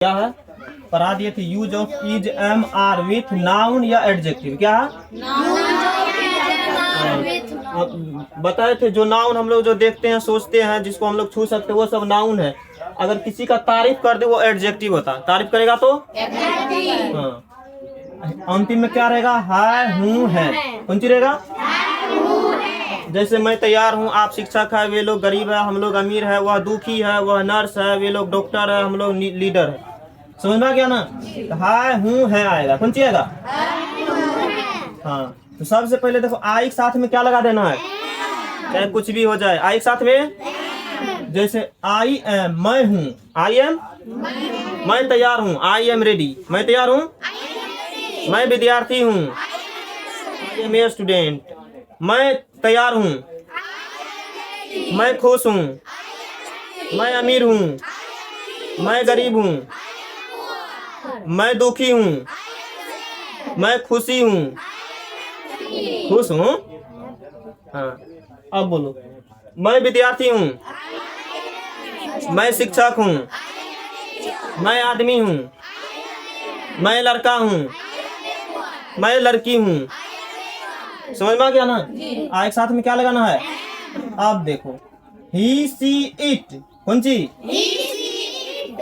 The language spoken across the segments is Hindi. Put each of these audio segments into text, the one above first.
क्या है? पढ़ा दिए थे use of is am are with noun या एडजेक्टिव। क्या है? बताए थे जो नाउन हम लोग जो देखते हैं सोचते हैं जिसको हम लोग छू सकते हैं वो सब नाउन है। अगर किसी का तारीफ कर दे वो एडजेक्टिव होता है। तारीफ करेगा तो हाँ। अंतिम में क्या रहेगा? है, हूँ, है। कौन सी रहेगा? जैसे मैं तैयार हूँ, आप शिक्षक है, वे लोग गरीब है, हम लोग अमीर है, वह दुखी है, वह नर्स है, वे लोग डॉक्टर है, हम लोग लीडर है। समझ में क्या ना? है, हूँ, है आएगा। कौन सी आएगा? हाँ। तो सबसे पहले देखो आई के साथ में क्या लगा देना है, चाहे कुछ भी हो जाए। आई के साथ में जैसे आई एम, मैं हूँ, आई एम, मैं तैयार हूँ, आई एम रेडी, मैं तैयार हूँ, मैं विद्यार्थी हूँ, आई एम ए स्टूडेंट, मैं तैयार हूँ, मैं खुश हूँ, मैं अमीर हूँ, मैं गरीब हूँ, मैं दुखी हूँ, मैं खुशी हूँ, खुश हूँ। हाँ, अब बोलो। मैं विद्यार्थी हूँ, मैं शिक्षक हूँ, मैं आदमी हूँ, मैं लड़का हूँ, मैं लड़की हूँ। समझ में आ गया ना? एक साथ में क्या लगाना है? अब देखो ही सी इट, कौन सी?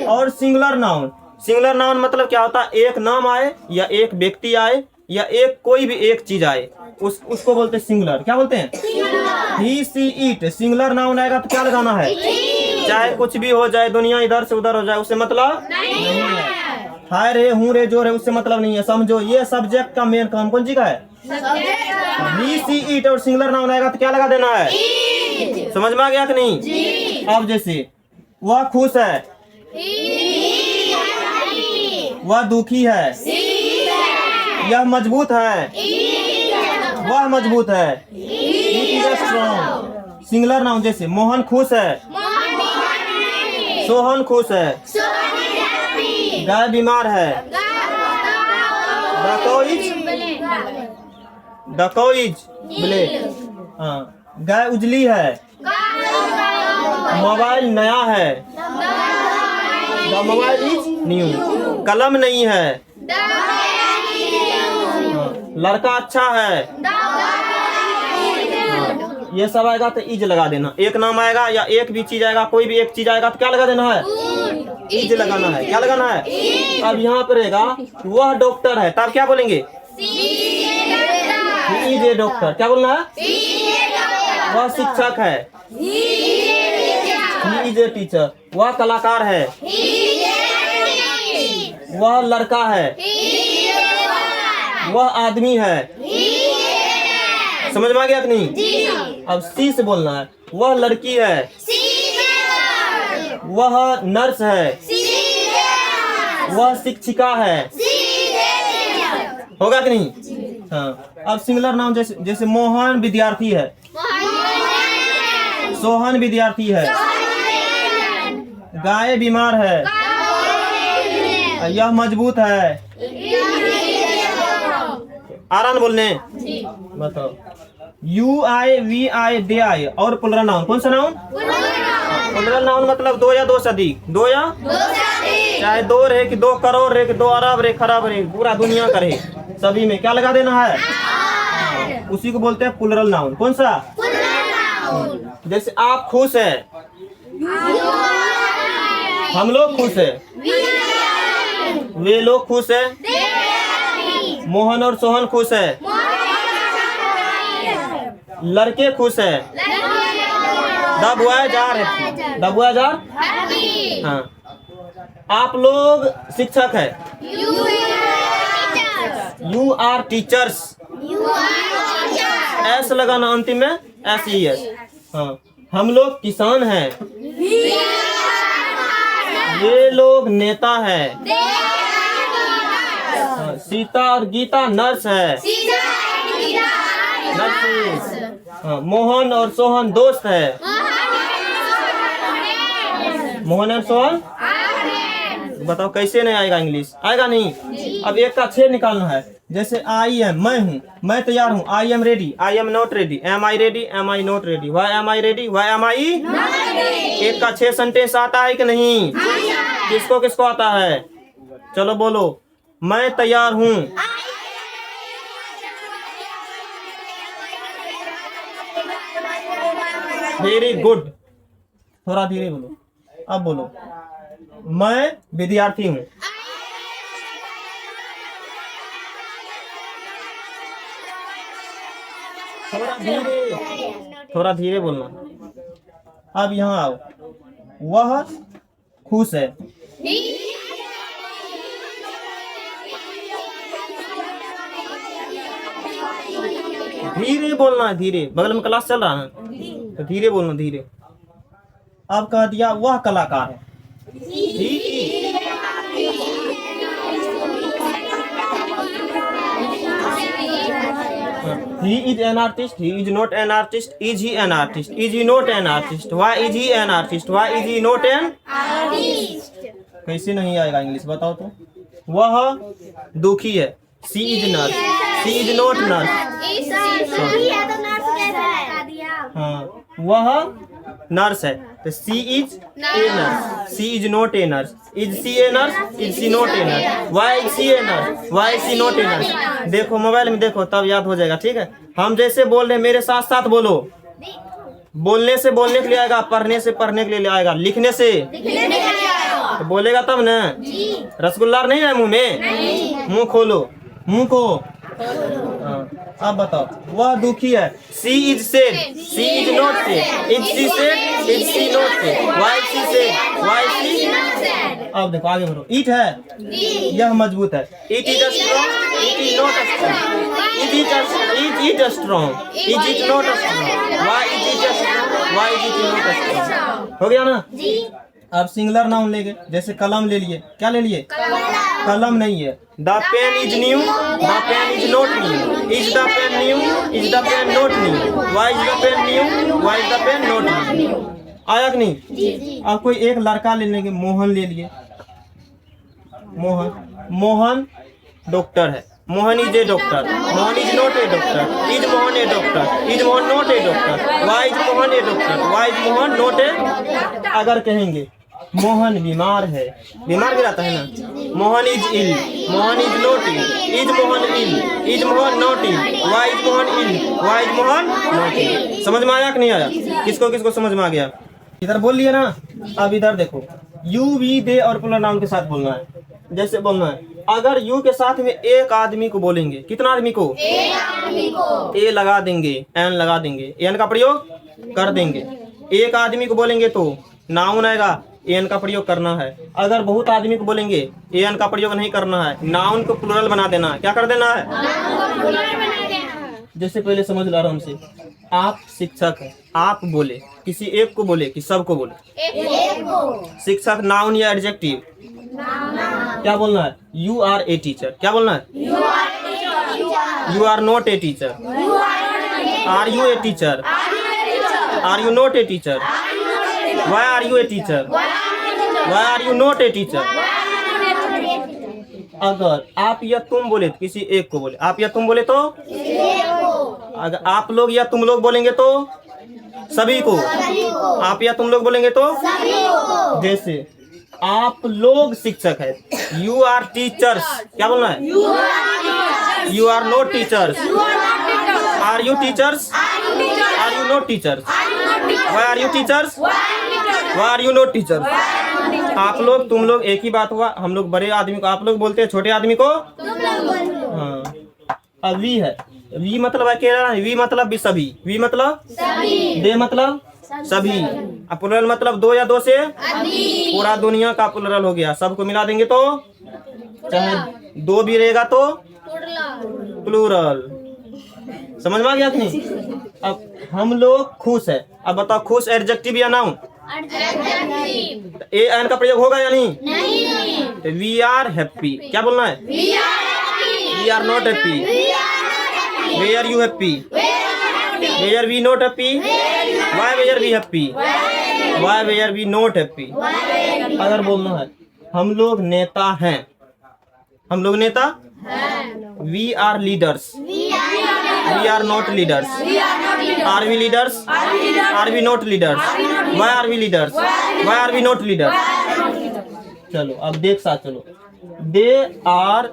और सिंगुलर नाउन। सिंगुलर नाउन मतलब क्या होता है? एक नाम आए या एक व्यक्ति आए या एक कोई भी एक चीज आए उसको बोलते हैं सिंगुलर। क्या बोलते हैं? ही सी इट। सिंगुलर नाउन आएगा तो क्या लगाना है? चाहे कुछ भी हो जाए, दुनिया इधर से उधर हो जाए, उससे मतलब नहीं है। हाय रे, हूँ रे, जो रे, उससे मतलब नहीं है। समझो ये सब्जेक्ट का मेन काम कौन सी का है? ही सी इट। और सिंगुलर नाउन आएगा तो क्या लगा देना है? समझ में आ गया कि नहीं? अब जैसे वह खुश है, वह दुखी है, यह मजबूत है, वह मजबूत है, it is strong. Singular noun जैसे मोहन खुश है, सोहन खुश है, गाय बीमार है, डकोइज ब्लैक। हाँ, गाय उजली है, मोबाइल नया है, द मोबाइल इज न्यू। कलम नहीं है, लड़का अच्छा है। ये सब आएगा तो इज लगा देना। एक नाम आएगा या एक भी चीज आएगा, कोई भी एक चीज आएगा तो क्या लगा देना है? इज लगाना है। क्या लगाना है? अब यहाँ पर रहेगा वह डॉक्टर है, तब क्या बोलेंगे? Is a doctor. क्या बोलना है? वह शिक्षक है, ही इज ए टीचर। वह कलाकार है, वह लड़का है, वह आदमी है। समझ में आ गया कि नहीं? अब सी से बोलना है। वह लड़की है, वह नर्स है, वह शिक्षिका है। होगा कि नहीं? हाँ। अब सिंगुलर नाउन जैसे मोहन विद्यार्थी है, सोहन विद्यार्थी है, गाय बीमार है, यह मजबूत है। आराम बोलने बताओ। यू आई, वी आई, दे आई। और प्लुरल नाउन कौन सा नाउन? प्लुरल नाउन मतलब दो या दो से अधिक। दो या चाहे दो रहे कि 2 करोड़ रहे कि 2 अरब रहे, खराब रहे, पूरा दुनिया का रहे, सभी में क्या लगा देना है? उसी को बोलते हैं प्लुरल नाउन। कौन सा? जैसे आप खुश है, हम लोग खुश है, वे लोग खुश है, मोहन और सोहन खुश है, लड़के खुश है, the boys are happy, the boys are. हाँ। आप लोग शिक्षक है, यू आर टीचर्स। एस लगाना अंतिम में, SES। हाँ। हम लोग किसान हैं, ये लोग नेता है। सीता और गीता नर्स है, हाँ। मोहन और सोहन दोस्त है, मोहन और सोहन। बताओ कैसे नहीं आएगा? इंग्लिश आएगा नहीं। अब एक का 6 निकालना है। जैसे आई एम, मैं हूँ, मैं तैयार हूँ, I am ready, I am not ready, am I ready, am I not ready, why am I ready, why am I. एक का 6 सेंटेंस आता है कि नहीं? किसको किसको आता है? चलो बोलो, मैं तैयार हूँ। वेरी गुड, थोड़ा धीरे बोलो। अब बोलो, मैं विद्यार्थी हूँ। थोड़ा धीरे बोलना। अब यहाँ आओ, वह खुश है। धीरे बोलना है, धीरे, बगल में क्लास चल रहा है तो धीरे बोलना, धीरे। अब कह दिया वह कलाकार है। He is an artist. He is not an artist. Is he an artist? Is he not an artist? Why is he an artist? Why is he not an artist? कैसे नहीं आएगा इंग्लिश बताओ तो। वह दुखी है। She is nurse. She is not nurse. हाँ, वह नर्स है तो she is a nurse. She is not a nurse. Is she a nurse? Is she not a nurse? Why is she a nurse? Why is she not a nurse? देखो मोबाइल में देखो तब याद हो जाएगा, ठीक है। हम जैसे बोल रहे हैं मेरे साथ साथ बोलो। बोलने से बोलने के लिए आएगा, पढ़ने से पढ़ने के लिए आएगा, लिखने से तो बोलेगा तब ना। रसगुल्ला नहीं है मुंह में, मुंह खोलो, मुंह को। अब बताओ, वह दुखी है। She is sad. She is not sad. Is she sad? Is she not sad? Why is she sad? Why is she not sad? अब देखो आगे बढ़ो। It है, यह मजबूत है। It is strong. It is not strong. It is strong. It is not strong. Why is it strong? Why is it not strong? हो गया ना? अब सिंगुलर नाउन लेंगे, जैसे कलम ले लिए। क्या ले लिए? कलम नहीं है। The pen is new. The pen is not new. Is the pen new? Is the pen not new? Why is the pen new? Why is the pen not new? आया कि नहीं? अब कोई एक लड़का ले लेंगे, मोहन ले लिए। मोहन डॉक्टर है। Mohan is a doctor. Mohan is not a doctor. Is Mohan a doctor? Is Mohan not a doctor? Why is Mohan a doctor? Why is Mohan not a? अगर कहेंगे मोहन बीमार है, बीमार भी रहता है ना। Mohan is ill. Mohan is not ill. Is Mohan ill? Is Mohan not ill? Why is Mohan ill? Why is Mohan not ill? समझ में आया कि नहीं आया? किसको किसको समझ में आ गया? इधर बोल लिए ना। अब इधर देखो, यू वी दे और प्लूरल नाउन के साथ बोलना है। जैसे बोलना है, अगर यू के साथ में एक आदमी को बोलेंगे, कितना आदमी को? एक आदमी को। ए लगा देंगे, एन लगा देंगे, एन का प्रयोग कर देंगे। एक आदमी को बोलेंगे तो नाउन आएगा, एन का प्रयोग करना है। अगर बहुत आदमी को बोलेंगे, एन का प्रयोग नहीं करना है, नाउन को प्लूरल बना देना है। क्या कर देना है? जैसे पहले समझ ला रहा हूँ हमसे, आप शिक्षक हैं, आप बोले, किसी एक को बोले कि सबको बोले? एक को। शिक्षक नाउन या एडजेक्टिव? क्या बोलना है? You are a teacher. क्या बोलना है? You are not a teacher. Are you a teacher? Are you not a teacher? Why are you a teacher? Why are you not a teacher? अगर आप या तुम बोले तो किसी एक को बोले, आप या तुम बोले तो अगर आप लोग या तुम लोग बोलेंगे तो सभी को। आप या तुम लोग बोलेंगे तो जैसे आप लोग शिक्षक है, यू आर टीचर्स। क्या बोलना है? You are not teachers. Are you teachers? Are you not teachers? Why are you teachers? Why are you not teachers? आप लोग तुम लोग एक ही बात हुआ। हम लोग बड़े आदमी को आप लोग बोलते हैं, छोटे आदमी को हाँ। अब वी है, वी मतलब अकेला है, वी मतलब भी सभी, वी मतलब दे मतलब सभी, अब प्लूरल मतलब दो या दो से पूरा दुनिया का प्लूरल हो गया। सबको मिला देंगे तो चाहे दो भी रहेगा तो प्लूरल। समझ में आ गया कि नहीं? अब हम लोग खुश है। अब बताओ, खुश एडजेक्टिव या नाउन? ए एन का प्रयोग होगा या नहीं? नहीं। We are happy. क्या बोलना है? We are not happy. Why are you happy? Why are we not happy? Why why are we happy? Why why are we not happy? अगर बोलना है हम लोग नेता हैं, हम लोग नेता, we are leaders. We are not leaders. Are we leaders? Are we not leaders? Why are we leaders? Why are we not leaders? चलो अब देख साथ चलो। दे आर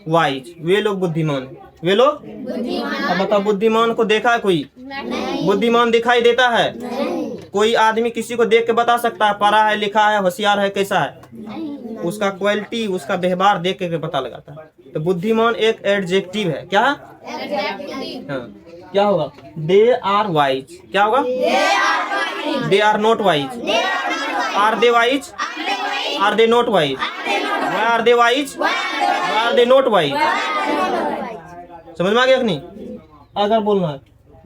वाइज, वे लोग बुद्धिमान हैं, वे लोग अब बताओ बुद्धिमान को देखा है कोई? बुद्धिमान दिखाई देता है? कोई आदमी किसी को देख के बता सकता है पढ़ा है लिखा है होशियार है कैसा है? उसका क्वालिटी उसका व्यवहार देख के पता लगाता है। तो बुद्धिमान एक एडजेक्टिव है। क्या? हाँ, क्या होगा? They are wise. क्या होगा? They are not wise. Are they wise? Are they not wise? Why are they wise? Why are they not wise? समझ में आ गया कि नहीं? अगर बोलना है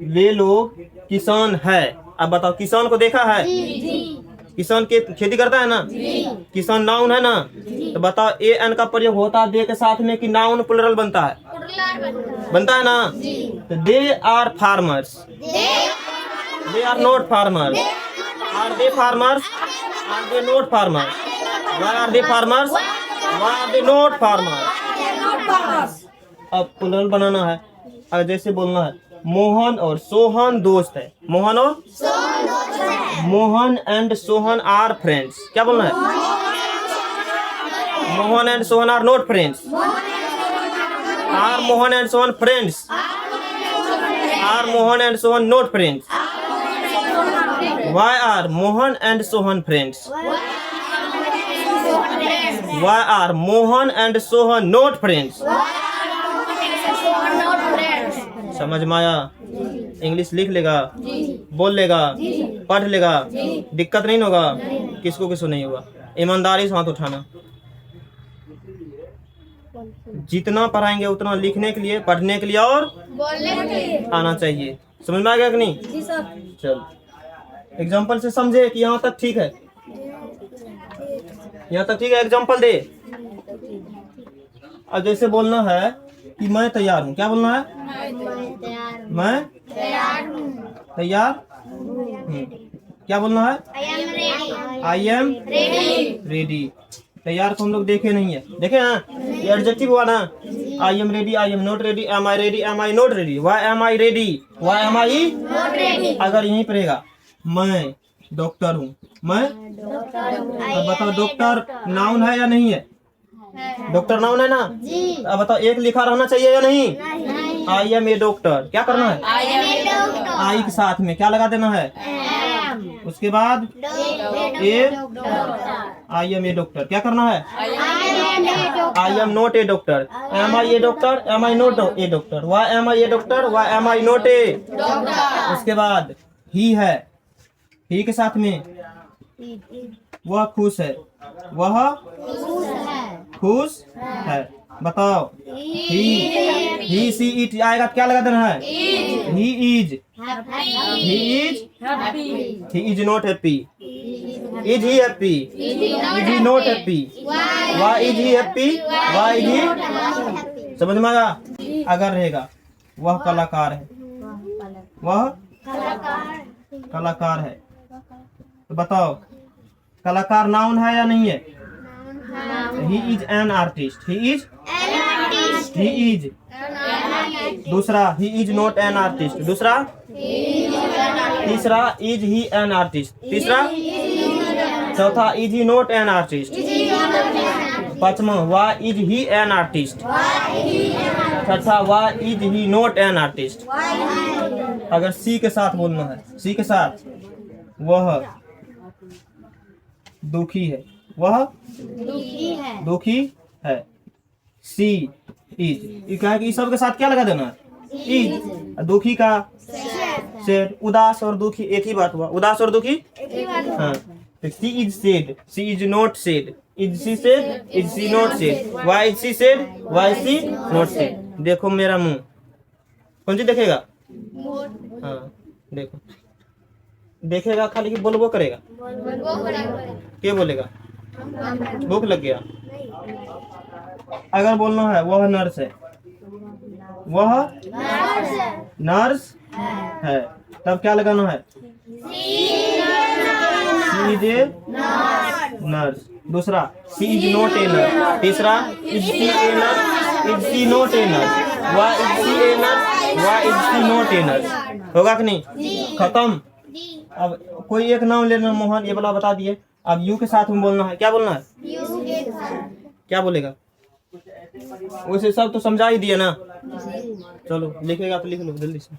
वे लोग किसान है, अब बताओ किसान को देखा है? किसान के खेती करता है ना? किसान नाउन है ना? तो बताओ ए एन का प्रयोग होता है दे के साथ में कि नाउन प्लुरल बनता है? बनता है ना? तो they are farmers. They are not farmers. Are they farmers? Are they not farmers? Why are they farmers? Why are they not farmers? अब प्लुरल बनाना है। अब जैसे बोलना है मोहन और सोहन दोस्त है। मोहन और Mohan and Sohan are friends. क्या बोलना है? Mohan and Sohan are not friends. Are Mohan and Sohan friends? Are Mohan and Sohan not friends? Why are Mohan and Sohan friends? Why are Mohan and Sohan not friends? समझ में आया? इंग्लिश लिख लेगा, बोल लेगा, पढ़ लेगा, दिक्कत नहीं होगा, किसको किसको नहीं होगा। ईमानदारी से हाथ उठाना। जितना पढ़ाएंगे उतना लिखने के लिए, पढ़ने के लिए और बोलने के लिए आना चाहिए। समझ में आ गया कि नहीं? जी सर। चल एग्जाम्पल से समझे कि यहाँ तक ठीक है? यहाँ तक ठीक है? एग्जाम्पल दे। अब जैसे बोलना है कि मैं तैयार हूँ। क्या बोलना है? मैं तैयार हूँ। क्या बोलना है? I am ready. तैयार को हम लोग देखे नहीं है, देखे हैं? ये एडजेक्टिव हुआ ना? I am ready, I am not ready, am I ready, am I not ready, why am I ready, why am I not ready. अगर यहीं पर रहेगा मैं डॉक्टर हूँ, मैं अब बताओ डॉक्टर नाउन है या नहीं है? डॉक्टर नाउन है ना? अब बताओ एक लिखा रहना चाहिए या नहीं? I am a doctor. क्या करना है? आई के साथ में क्या लगा देना है? उसके बाद ए, आई एम ए डॉक्टर। क्या करना है? I am not a doctor. Am I a doctor, am I not a doctor, why am I a doctor, why am I not a doctor. उसके बाद ही है, ही के साथ में वह खुश है, वह खुश है। बताओ ही सी इट आएगा क्या लगा देना है? He is not happy. Is he happy? Is he not happy? Why is he happy? Why is he? समझ में आया? अगर रहेगा वह कलाकार है, वह कलाकार है। तो बताओ कलाकार नाउन है या नहीं है? He is an artist. He is दूसरा he is not an artist. दूसरा तीसरा इज ही एन आर्टिस्ट। तीसरा चौथा is he not an artist. पांचवा why is he an artist. छठा why is he not an artist. अगर सी के साथ बोलना है, सी के साथ वह दुखी है, वह दुखी है। सी इज कहा कि सब के साथ क्या लगा देना है? इज। दुखी का सैड। उदास और दुखी एक ही बात हुआ। उदास और दुखी हाँ। She is sad, she is not sad. Is she sad, is she not sad. Why is she sad, why she not sad. देखो मेरा मुंह कौन सी देखेगा? हाँ देखो देखेगा खाली कि बोलबो करेगा? क्या बोलेगा? भूख लग गया। अगर बोलना है वह नर्स है, वह नर्स है, तब क्या लगाना है? She is a nurse. दूसरा she is not a nurse. तीसरा is she a nurse, is she not a nurse, why is she a nurse, why is she not a nurse. होगा कि नहीं? खत्म। अब कोई एक नाम लेना। मोहन ये वाला बता दिए। अब यू के साथ में बोलना है, क्या बोलना है, क्या बोलेगा? वैसे सब तो समझा ही दिया ना। चलो लिखेगा तो लिख लो जल्दी से।